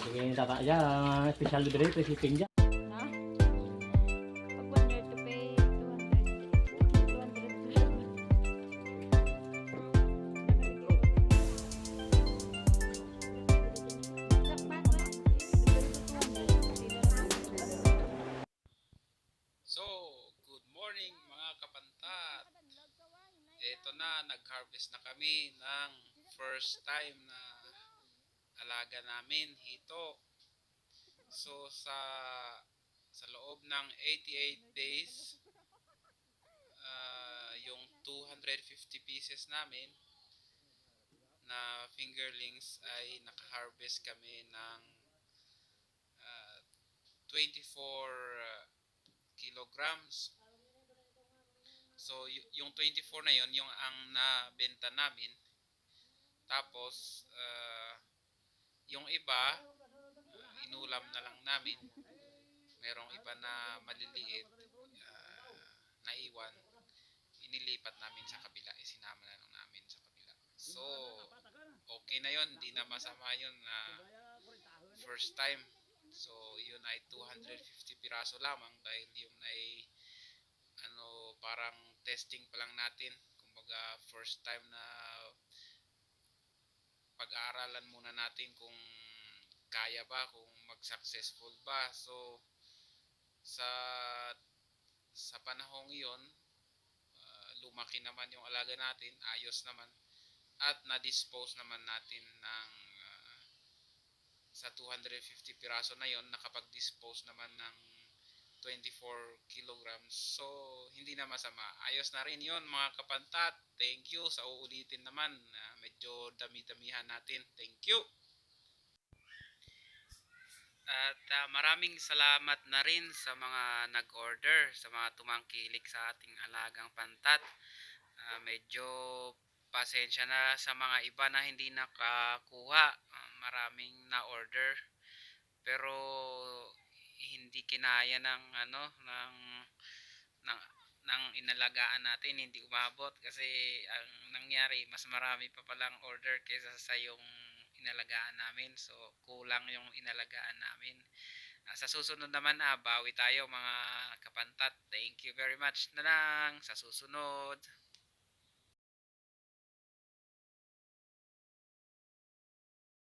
Bigyan yung tata dyan, special delivery, free shipping dyan. Ha? Pag 1 year to pay 200. So, good morning mga kapantat. Ito na, nag-harvest na kami ng first time na alaga namin, hito. So, sa loob ng 88 days, yung 250 pieces namin na fingerlings ay naka-harvest kami ng 24 kilograms. So, yung 24 na yon yung ang nabenta namin. Tapos, yung iba, inulam na lang namin. Merong iba na maliliit, naiwan. Inilipat namin sa kabila. Isinama na lang namin sa kabila. So, okay na yon. Hindi na masama yun na first time. So, yun ay 250 piraso lamang dahil yun ay parang testing pa lang natin. Kumbaga, first time na pag-aaralan muna natin kung kaya ba, kung mag-successful ba. So, sa panahong iyon, lumaki naman yung alaga natin, ayos naman, at na-dispose naman natin ng sa 250 piraso na yon, nakapag-dispose naman ng 24 kilograms. So, hindi na masama. Ayos na rin yon mga kapantat. Thank you. Sa uulitin naman, medyo dami-damihan natin. Thank you. At maraming salamat na rin sa mga nag-order, sa mga tumangkilik sa ating alagang pantat. Medyo pasensya na sa mga iba na hindi nakakuha. Maraming na-order. Pero hindi kinaya ng ng inalagaan natin, hindi umabot kasi ang nangyari mas marami pa palang order kaysa sa yung inalagaan namin. So kulang yung inalagaan namin. Sa susunod naman bawi tayo mga kapantat. Thank you very much na lang sa susunod.